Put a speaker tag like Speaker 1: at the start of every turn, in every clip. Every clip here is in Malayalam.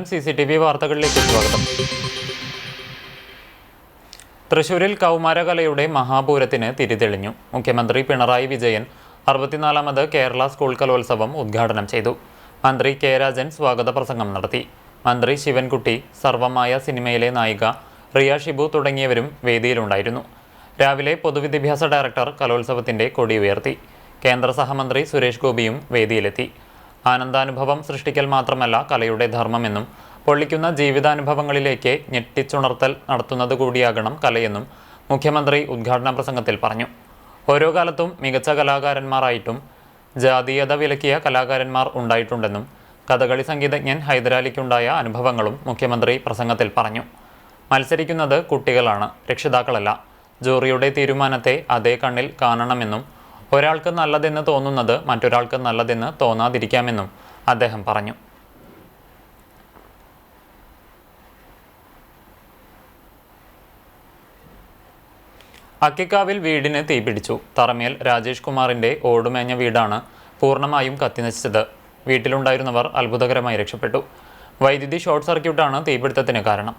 Speaker 1: നമസ്കാരം. CCTV വാർത്തകളിലേക്ക് സ്വാഗതം. തൃശൂരിൽ കൗമാരകലയുടെ മഹാപൂരത്തിന് തിരിതെളിഞ്ഞു. മുഖ്യമന്ത്രി പിണറായി വിജയൻ 64ാമത് കേരള സ്കൂൾ കലോത്സവം ഉദ്ഘാടനം ചെയ്തു. മന്ത്രി കെ രാജൻ സ്വാഗത പ്രസംഗം നടത്തി. മന്ത്രി ശിവൻകുട്ടി, സർവമായ സിനിമയിലെ നായിക റിയ ഷിബു തുടങ്ങിയവരും വേദിയിലുണ്ടായിരുന്നു. രാവിലെ പൊതുവിദ്യാഭ്യാസ ഡയറക്ടർ കലോത്സവത്തിന്റെ കൊടി ഉയർത്തി. കേന്ദ്ര സഹമന്ത്രി സുരേഷ് ഗോപിയും വേദിയിലെത്തി. ആനന്ദാനുഭവം സൃഷ്ടിക്കൽ മാത്രമല്ല കലയുടെ ധർമ്മമെന്നും പൊള്ളിക്കുന്ന ജീവിതാനുഭവങ്ങളിലേക്ക് ഞെട്ടിച്ചുണർത്തൽ നടത്തുന്നത് കൂടിയാകണം കലയെന്നും മുഖ്യമന്ത്രി ഉദ്ഘാടന പ്രസംഗത്തിൽ പറഞ്ഞു. ഓരോ കാലത്തും മികച്ച കലാകാരന്മാരായിട്ടും ജാതീയത വിലക്കിയ കലാകാരന്മാർ ഉണ്ടായിട്ടുണ്ടെന്നും കഥകളി സംഗീതജ്ഞൻ ഹൈദരാലിക്കുണ്ടായ അനുഭവങ്ങളും മുഖ്യമന്ത്രി പ്രസംഗത്തിൽ പറഞ്ഞു. മത്സരിക്കുന്നത് കുട്ടികളാണ്, രക്ഷിതാക്കളല്ല. ജൂറിയുടെ തീരുമാനത്തെ അതേ കണ്ണിൽ കാണണമെന്നും ഒരാൾക്ക് നല്ലതെന്ന് തോന്നുന്നത് മറ്റൊരാൾക്ക് നല്ലതെന്ന് തോന്നാതിരിക്കാമെന്നും അദ്ദേഹം പറഞ്ഞു. അക്കിക്കാവിൽ വീടിന് തീപിടിച്ചു. തറമേൽ രാജേഷ് കുമാറിന്റെ ഓടുമേഞ്ഞ വീടാണ് പൂർണ്ണമായും കത്തിനശിച്ചത്. വീട്ടിലുണ്ടായിരുന്നവർ അത്ഭുതകരമായി രക്ഷപ്പെട്ടു. വൈദ്യുതി ഷോർട്ട് സർക്യൂട്ടാണ് തീപിടുത്തത്തിന് കാരണം.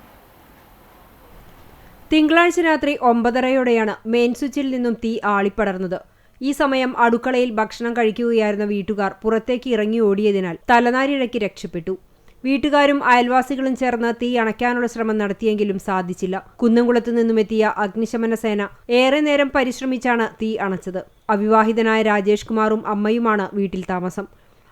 Speaker 2: തിങ്കളാഴ്ച രാത്രി 9:30-യോടെയാണ് മെയിൻ സ്വിച്ചിൽ നിന്നും തീ ആളിപ്പടർന്നത്. ഈ സമയം അടുക്കളയിൽ ഭക്ഷണം കഴിക്കുകയായിരുന്ന വീട്ടുകാർ പുറത്തേക്ക് ഇറങ്ങി ഓടിയതിനാൽ തലനാരിഴയ്ക്ക് രക്ഷപ്പെട്ടു. വീട്ടുകാരും അയൽവാസികളും ചേർന്ന് തീ അണയ്ക്കാനുള്ള ശ്രമം നടത്തിയെങ്കിലും സാധിച്ചില്ല. കുന്നംകുളത്തു നിന്നുമെത്തിയ അഗ്നിശമന സേന ഏറെ നേരം പരിശ്രമിച്ചാണ് തീ അണച്ചത്. അവിവാഹിതനായ രാജേഷ് കുമാറും അമ്മയുമാണ് വീട്ടിൽ താമസം.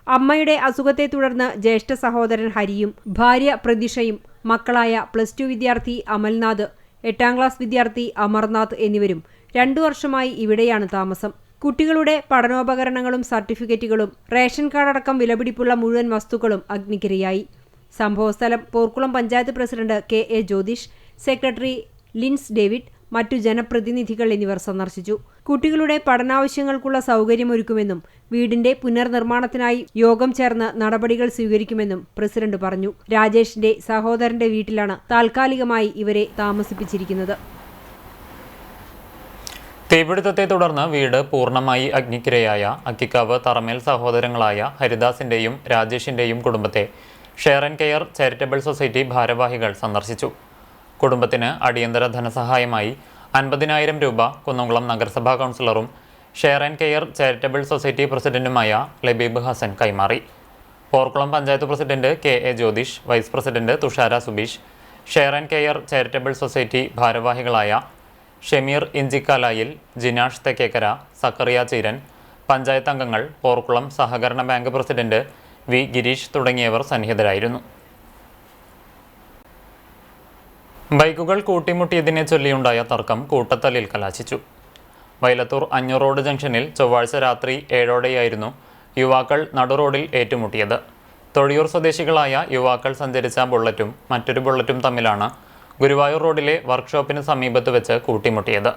Speaker 2: അമ്മയുടെ അസുഖത്തെ തുടർന്ന് ജ്യേഷ്ഠ സഹോദരൻ ഹരിയും ഭാര്യ പ്രതീഷയും മക്കളായ +2 വിദ്യാർത്ഥി അമൽനാഥ്, 8ാം ക്ലാസ് വിദ്യാർത്ഥി അമർനാഥ് എന്നിവരും 2 വർഷമായി ഇവിടെയാണ് താമസം. കുട്ടികളുടെ പഠനോപകരണങ്ങളും സർട്ടിഫിക്കറ്റുകളും റേഷൻ കാർഡ് അടക്കം വിലപിടിപ്പുള്ള മുഴുവൻ വസ്തുക്കളും അഗ്നിക്കിരയായി. സംഭവസ്ഥലം Porkulam panchayat president KA Jyothish, secretary Lins David, മറ്റു ജനപ്രതിനിധികൾ എന്നിവർ സന്ദർശിച്ചു. കുട്ടികളുടെ പഠനാവശ്യങ്ങൾക്കുള്ള സൗകര്യമൊരുക്കുമെന്നും വീടിന്റെ പുനർനിർമ്മാണത്തിനായി യോഗം ചേർന്ന് നടപടികൾ സ്വീകരിക്കുമെന്നും പ്രസിഡന്റ് പറഞ്ഞു. രാജേഷിന്റെ സഹോദരന്റെ വീട്ടിലാണ് താൽക്കാലികമായി ഇവരെ താമസിപ്പിച്ചിരിക്കുന്നത്.
Speaker 1: തീപിടുത്തത്തെ തുടർന്ന് വീട് പൂർണ്ണമായി അഗ്നിക്കിരയായ അക്കിക്കാവ് തറമേൽ സഹോദരങ്ങളായ ഹരിദാസിന്റെയും രാജേഷിന്റെയും കുടുംബത്തെ share and care charitable society ഭാരവാഹികൾ സന്ദർശിച്ചു. കുടുംബത്തിന് അടിയന്തര ധനസഹായമായി 50,000 രൂപ കുന്നംകുളം നഗരസഭാ കൗൺസിലറും share and care charitable society പ്രസിഡന്റുമായ ലബീബ് ഹസൻ കൈമാറി. Porkulam panchayat president KA Jyothish, vice president Thushara Subeesh, share and care charitable society ഭാരവാഹികളായ ഷമീർ ഇഞ്ചിക്കാലായിൽ, ജിനാഷ് തെക്കേക്കര, സക്കറിയ ചീരൻ, പഞ്ചായത്ത് അംഗങ്ങൾ, പോർക്കുളം സഹകരണ ബാങ്ക് പ്രസിഡന്റ് V ഗിരീഷ് തുടങ്ങിയവർ സന്നിഹിതരായിരുന്നു. ബൈക്കുകൾ കൂട്ടിമുട്ടിയതിനെ ചൊല്ലിയുണ്ടായ തർക്കം കൂട്ടത്തല്ലിൽ കലാശിച്ചു. വൈലത്തൂർ 5 റോഡ് ജംഗ്ഷനിൽ ചൊവ്വാഴ്ച രാത്രി 7:00-ഓടെയായിരുന്നു യുവാക്കൾ നടുറോഡിൽ ഏറ്റുമുട്ടിയത്. തൊഴിയൂർ സ്വദേശികളായ യുവാക്കൾ സഞ്ചരിച്ച ബുള്ളറ്റും മറ്റൊരു ബുള്ളറ്റും തമ്മിലാണ് ഗുരുവായൂർ റോഡിലെ വർക്ക്ഷോപ്പിന് സമീപത്ത് വെച്ച് കൂട്ടിമുട്ടിയത്.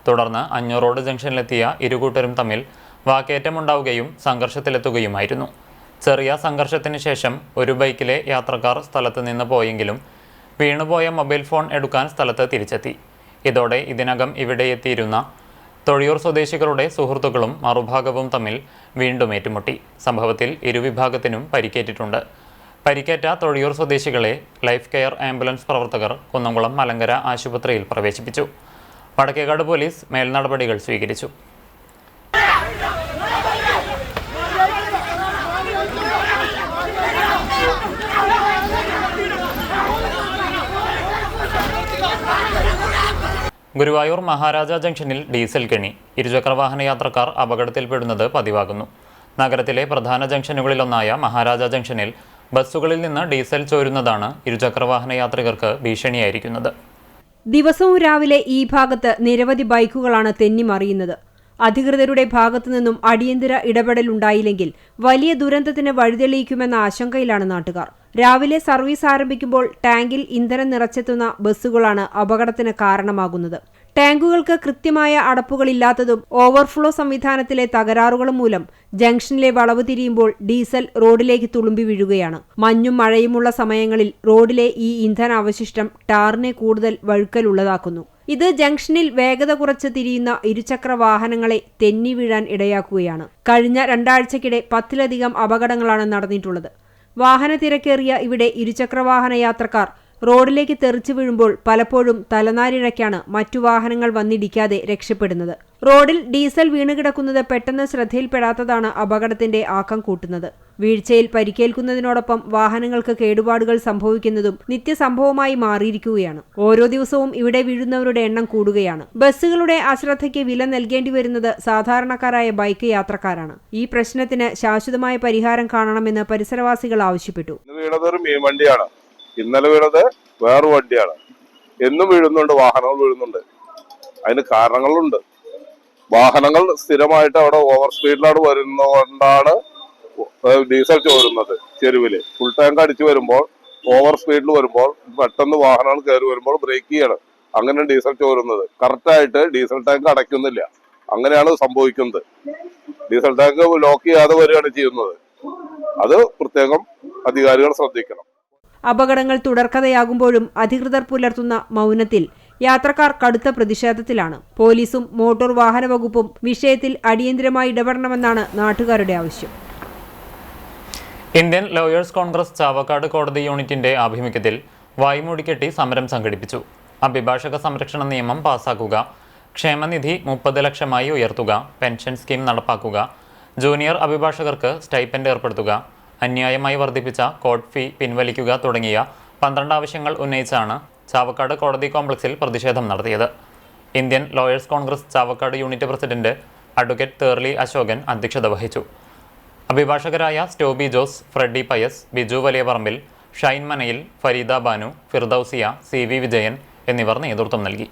Speaker 1: തുടർന്ന് 5 റോഡ് ജംഗ്ഷനിലെത്തിയ ഇരുകൂട്ടരും തമ്മിൽ വാക്കേറ്റമുണ്ടാവുകയും സംഘർഷത്തിലെത്തുകയുമായിരുന്നു. ചെറിയ സംഘർഷത്തിന് ശേഷം ഒരു ബൈക്കിലെ യാത്രക്കാർ സ്ഥലത്ത് നിന്ന് പോയെങ്കിലും വീണുപോയ മൊബൈൽ ഫോൺ എടുക്കാൻ സ്ഥലത്ത് തിരിച്ചെത്തി. ഇതോടെ ഇതിനകം ഇവിടെ എത്തിയിരുന്ന തൊഴിയൂർ സ്വദേശികളുടെ സുഹൃത്തുക്കളും മറുഭാഗവും തമ്മിൽ വീണ്ടും ഏറ്റുമുട്ടി. സംഭവത്തിൽ ഇരുവിഭാഗത്തിനും പരിക്കേറ്റിട്ടുണ്ട്. പരിക്കേറ്റ തൊഴിയൂർ സ്വദേശികളെ ലൈഫ് കെയർ ആംബുലൻസ് പ്രവർത്തകർ കുന്നംകുളം മലങ്കര ആശുപത്രിയിൽ പ്രവേശിപ്പിച്ചു. വടക്കേക്കാട് പോലീസ് മേൽനടപടികൾ സ്വീകരിച്ചു. ഗുരുവായൂർ മഹാരാജ ജംഗ്ഷനിൽ ഡീസൽ കെണി. ഇരുചക്രവാഹന യാത്രക്കാർ അപകടത്തിൽപ്പെടുന്നത് പതിവാകുന്നു. നഗരത്തിലെ പ്രധാന ജംഗ്ഷനുകളിലൊന്നായ മഹാരാജ ജംഗ്ഷനിൽ ബസ്സുകളിൽ നിന്ന് ഡീസൽ ചോരുന്നതാണ് ഇരുചക്രവാഹന യാത്രികർക്ക് ഭീഷണിയായിരിക്കുന്നത്.
Speaker 2: ദിവസവും രാവിലെ ഈ ഭാഗത്ത് നിരവധി ബൈക്കുകളാണ് തെന്നിമറിയുന്നത്. അധികൃതരുടെ ഭാഗത്തുനിന്നും അടിയന്തര ഇടപെടലുണ്ടായില്ലെങ്കിൽ വലിയ ദുരന്തത്തിന് വഴിതെളിയിക്കുമെന്ന ആശങ്കയിലാണ് നാട്ടുകാർ. രാവിലെ സർവീസ് ആരംഭിക്കുമ്പോൾ ടാങ്കിൽ ഇന്ധനം നിറച്ചെത്തുന്ന ബസ്സുകളാണ് അപകടത്തിന് കാരണമാകുന്നത്. ടാങ്കുകൾക്ക് കൃത്യമായ അടപ്പുകളില്ലാത്തതും ഓവർഫ്ലോ സംവിധാനത്തിലെ തകരാറുകളും മൂലം ജംഗ്ഷനിലെ വളവ് തിരിയുമ്പോൾ ഡീസൽ റോഡിലേക്ക് തുളുമ്പി വീഴുകയാണ്. മഞ്ഞും മഴയുമുള്ള സമയങ്ങളിൽ റോഡിലെ ഈ ഇന്ധനാവശിഷ്ടം ടാറിനെ കൂടുതൽ വഴുക്കലുള്ളതാക്കുന്നു. ഇത് ജംഗ്ഷനിൽ വേഗത കുറച്ച് തിരിയുന്ന ഇരുചക്ര വാഹനങ്ങളെ തെന്നി വീഴാൻ ഇടയാക്കുകയാണ്. കഴിഞ്ഞ 2 ആഴ്ചക്കിടെ 10-ലധികം അപകടങ്ങളാണ് നടന്നിട്ടുള്ളത്. വാഹന തിരക്കേറിയ ഇവിടെ ഇരുചക്രവാഹന യാത്രക്കാർ റോഡിലേക്ക് തെറിച്ചു വീഴുമ്പോൾ പലപ്പോഴും തലനാരിഴയ്ക്കാണ് മറ്റു വാഹനങ്ങൾ വന്നിടിക്കാതെ രക്ഷപ്പെടുന്നത്. റോഡിൽ ഡീസൽ വീണുകിടക്കുന്നത് പെട്ടെന്ന് ശ്രദ്ധയിൽപ്പെടാത്തതാണ് അപകടത്തിന്റെ ആക്കം കൂട്ടുന്നത്. വീഴ്ചയിൽ പരിക്കേൽക്കുന്നതിനോടൊപ്പം വാഹനങ്ങൾക്ക് കേടുപാടുകൾ സംഭവിക്കുന്നതും നിത്യസംഭവമായി മാറിയിരിക്കുകയാണ്. ഓരോ ദിവസവും ഇവിടെ വീഴുന്നവരുടെ എണ്ണം കൂടുകയാണ്. ബസ്സുകളുടെ അശ്രദ്ധയ്ക്ക് വില നൽകേണ്ടി വരുന്നത് സാധാരണക്കാരായ ബൈക്ക് യാത്രക്കാരാണ്. ഈ പ്രശ്നത്തിന് ശാശ്വതമായ പരിഹാരം കാണണമെന്ന് പരിസരവാസികൾ ആവശ്യപ്പെട്ടു.
Speaker 3: ഇന്നലെ വീണത് വേറെ വണ്ടിയാണ്. എന്നും വീഴുന്നുണ്ട്, വാഹനങ്ങൾ വീഴുന്നുണ്ട്. അതിന് കാരണങ്ങളുണ്ട്. വാഹനങ്ങൾ സ്ഥിരമായിട്ട് അവിടെ ഓവർ സ്പീഡിലാണ് വരുന്നതുകൊണ്ടാണ് ഡീസൽ ചോരുന്നത്. ചെരുവില് ഫുൾ ടാങ്ക് അടിച്ചു വരുമ്പോൾ ഓവർ സ്പീഡിൽ വരുമ്പോൾ പെട്ടെന്ന് വാഹനങ്ങൾ കയറി വരുമ്പോൾ ബ്രേക്ക് ചെയ്യണം. അങ്ങനെ ഡീസൽ ചോരുന്നത്. കറക്റ്റായിട്ട് ഡീസൽ ടാങ്ക് അടയ്ക്കുന്നില്ല. അങ്ങനെയാണ് സംഭവിക്കുന്നത്. ഡീസൽ ടാങ്ക് ലോക്ക് ചെയ്യാതെ വരികയാണ് ചെയ്യുന്നത്. അത് പ്രത്യേകം അധികാരികൾ ശ്രദ്ധിക്കണം.
Speaker 2: അപകടങ്ങൾ തുടർക്കഥയാകുമ്പോഴും അധികൃതർ പുലർത്തുന്ന മൗനത്തിൽ യാത്രക്കാർ കടുത്ത പ്രതിഷേധത്തിലാണ്. പോലീസും മോട്ടോർ വാഹന വകുപ്പും വിഷയത്തിൽ അടിയന്തരമായി ഇടപെടണമെന്നാണ് നാട്ടുകാരുടെ ആവശ്യം.
Speaker 1: ഇന്ത്യൻ ലോയേഴ്സ് കോൺഗ്രസ് ചാവക്കാട് കോടതി യൂണിറ്റിന്റെ ആഭിമുഖ്യത്തിൽ വായ്മൂടിക്കെട്ടി സമരം സംഘടിപ്പിച്ചു. അഭിഭാഷക സംരക്ഷണ നിയമം പാസാക്കുക, ക്ഷേമനിധി 30 ലക്ഷമായി ഉയർത്തുക, പെൻഷൻ സ്കീം നടപ്പാക്കുക, ജൂനിയർ അഭിഭാഷകർക്ക് സ്റ്റൈപ്പൻഡ് ഏർപ്പെടുത്തുക, അന്യായമായി വർദ്ധിപ്പിച്ച കോർട്ട് ഫീ പിൻവലിക്കുക തുടങ്ങിയ 12 ആവശ്യങ്ങൾ ഉന്നയിച്ചാണ് ചാവക്കാട് കോടതി കോംപ്ലക്സിൽ പ്രതിഷേധം നടത്തിയത്. Indian Lawyers Congress Chavakkad unit president advocate Therly Ashokan അധ്യക്ഷത വഹിച്ചു. അഭിഭാഷകരായ സ്റ്റോബി ജോസ്, ഫ്രെഡി പയസ്, ബിജു വലിയപറമ്പിൽ, ഷൈൻ മനയിൽ, ഫരീദ ബാനു, ഫിർദൌസിയ, CV വിജയൻ എന്നിവർ നേതൃത്വം നൽകി.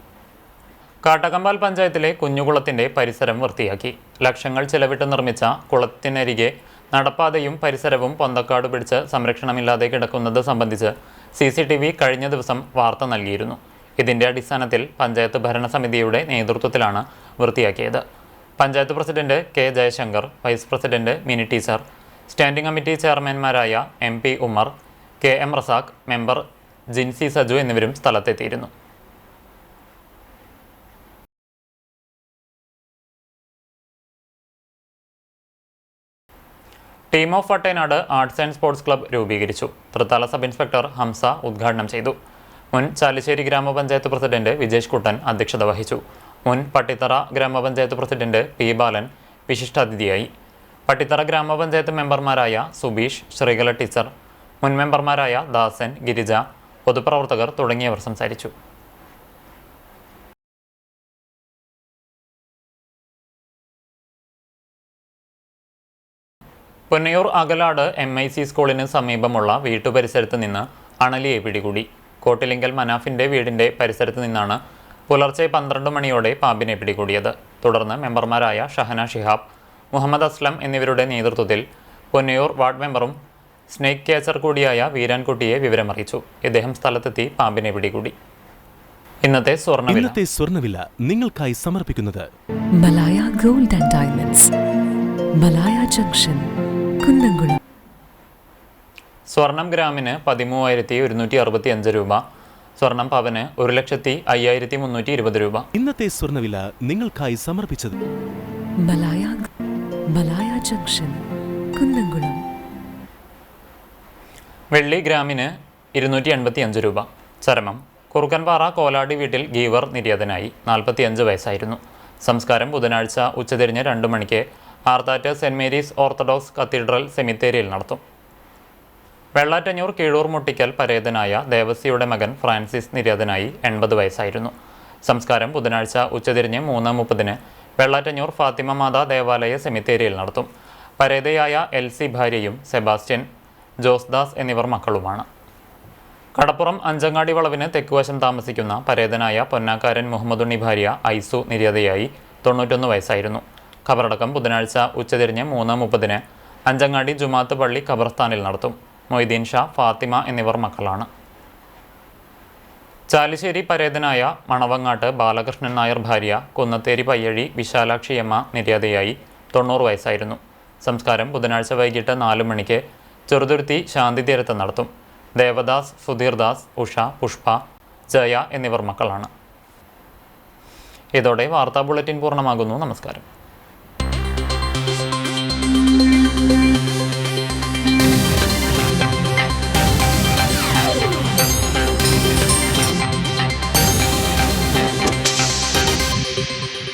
Speaker 1: കാട്ടകമ്പാൽ പഞ്ചായത്തിലെ കുഞ്ഞുകുളത്തിന്റെ പരിസരം വൃത്തിയാക്കി. ലക്ഷങ്ങൾ ചെലവിട്ട് നിർമ്മിച്ച കുളത്തിനരികെ നടപ്പാതയും പരിസരവും പൊന്തക്കാട് പിടിച്ച് സംരക്ഷണമില്ലാതെ കിടക്കുന്നത് സംബന്ധിച്ച് CCTV കഴിഞ്ഞ ദിവസം വാർത്ത നൽകിയിരുന്നു. ഇതിന്റെ അടിസ്ഥാനത്തിൽ പഞ്ചായത്ത് ഭരണസമിതിയുടെ നേതൃത്വത്തിലാണ് വൃത്തിയാക്കിയത്. Panchayat president K Jayashankar, vice president Mini teacher, standing committee ചെയർമാൻമാരായ MP Umar, KM Razak, member Jincy Saju എന്നിവരും സ്ഥലത്തെത്തിയിരുന്നു. Team of Vattenad arts and sports club രൂപീകരിച്ചു. തൃത്താല സബ് ഇൻസ്പെക്ടർ ഹംസ ഉദ്ഘാടനം ചെയ്തു. മുൻ ചാലിശ്ശേരി ഗ്രാമപഞ്ചായത്ത് പ്രസിഡന്റ് വിജേഷ് കുട്ടൻ അധ്യക്ഷത വഹിച്ചു. മുൻ പട്ടിത്തറ ഗ്രാമപഞ്ചായത്ത് പ്രസിഡന്റ് P ബാലൻ വിശിഷ്ടാതിഥിയായി. പട്ടിത്തറ ഗ്രാമപഞ്ചായത്ത് മെമ്പർമാരായ സുബീഷ്, ശ്രീകല ടീച്ചർ, മുൻ മെമ്പർമാരായ ദാസൻ, ഗിരിജ, പൊതുപ്രവർത്തകർ തുടങ്ങിയവർ സംസാരിച്ചു. പൊന്നയൂർ അകലാട് MIC സ്കൂളിന് സമീപമുള്ള വീട്ടുപരിസരത്ത് നിന്ന് അണലിയെ പിടികൂടി. കോട്ടിലിങ്കൽ മനാഫിന്റെ വീടിന്റെ പരിസരത്ത് നിന്നാണ് പുലർച്ചെ 12 മണിയോടെ പാമ്പിനെ പിടികൂടിയത്. തുടർന്ന് മെമ്പർമാരായ ഷഹന ഷിഹാബ്, മുഹമ്മദ് അസ്ലം എന്നിവരുടെ നേതൃത്വത്തിൽ പൊന്നയൂർ വാർഡ് മെമ്പറും സ്നേക്ക് ക്യാച്ചർ കൂടിയായ വീരാൻകുട്ടിയെ വിവരമറിയിച്ചു. ഇദ്ദേഹം സ്ഥലത്തെത്തി പാമ്പിനെ പിടികൂടി. ഇന്നത്തെ സ്വർണ്ണവില
Speaker 4: നിങ്ങൾക്കായി സമർപ്പിക്കുന്നത്
Speaker 5: Malaya gold and diamonds, Malaya junction, Kunnamkulam.
Speaker 1: സ്വർണം ഗ്രാമിന് 13,165 രൂപ, സ്വർണം പവന് 1,05,320 രൂപ.
Speaker 4: ഇന്നത്തെ സ്വർണ്ണവില നിങ്ങൾക്കായി സമർപ്പിച്ചത്
Speaker 5: മലായ ജംഗ്ഷൻ, കുന്നംകുളം.
Speaker 1: വെള്ളി ഗ്രാമിന് 285 രൂപ. ചരമം കുറുക്കൻപാറ കോലാടി വീട്ടിൽ ഗീവർ നിര്യാതനായി. 45 വയസ്സായിരുന്നു. സംസ്കാരം ബുധനാഴ്ച ഉച്ചതിരിഞ്ഞ് 2 മണിക്ക് Arthat saint Mary's orthodox cathedral സെമിത്തേരിയിൽ നടത്തും. വെള്ളാറ്റഞ്ഞൂർ കീഴൂർ മുട്ടിക്കൽ പരേതനായ ദേവസിയുടെ മകൻ ഫ്രാൻസിസ് നിര്യാതനായി. 80 വയസ്സായിരുന്നു. സംസ്കാരം ബുധനാഴ്ച ഉച്ചതിരിഞ്ഞ് 3:30 വെള്ളാറ്റഞ്ഞൂർ ഫാത്തിമ മാതാ ദേവാലയ സെമിത്തേരിയിൽ നടത്തും. പരേതയായ LC ഭാര്യയും സെബാസ്റ്റ്യൻ, ജോസ്ദാസ് എന്നിവർ മക്കളുമാണ്. കടപ്പുറം അഞ്ചങ്ങാടി വളവിന് തെക്കുവശം താമസിക്കുന്ന പരേതനായ പൊന്നാക്കാരൻ മുഹമ്മദുണ്ണി ഭാര്യ ഐസു നിര്യാതയായി. 91 വയസ്സായിരുന്നു. ഖബറടക്കം ബുധനാഴ്ച ഉച്ചതിരിഞ്ഞ് 3:30 അഞ്ചങ്ങാടി ജുമാത്ത് പള്ളി ഖബർസ്ഥാനിൽ നടത്തും. മൊയ്തീൻ ഷാ, ഫാത്തിമ എന്നിവർ മക്കളാണ്. ചാലിശ്ശേരി പരേതനായ മണവങ്ങാട്ട് ബാലകൃഷ്ണൻ നായർ ഭാര്യ കുന്നത്തേരി പയ്യഴി വിശാലാക്ഷിയമ്മ നിര്യാതയായി. 90 വയസ്സായിരുന്നു. സംസ്കാരം ബുധനാഴ്ച വൈകിട്ട് 4 മണിക്ക് ചെറുതുരുത്തി ശാന്തിതീരത്ത് നടത്തും. ദേവദാസ്, സുധീർദാസ്, ഉഷ, പുഷ്പ, ജയ എന്നിവർ മക്കളാണ്. ഇതോടെ വാർത്താ ബുള്ളറ്റിൻ പൂർണ്ണമാകുന്നു. നമസ്കാരം.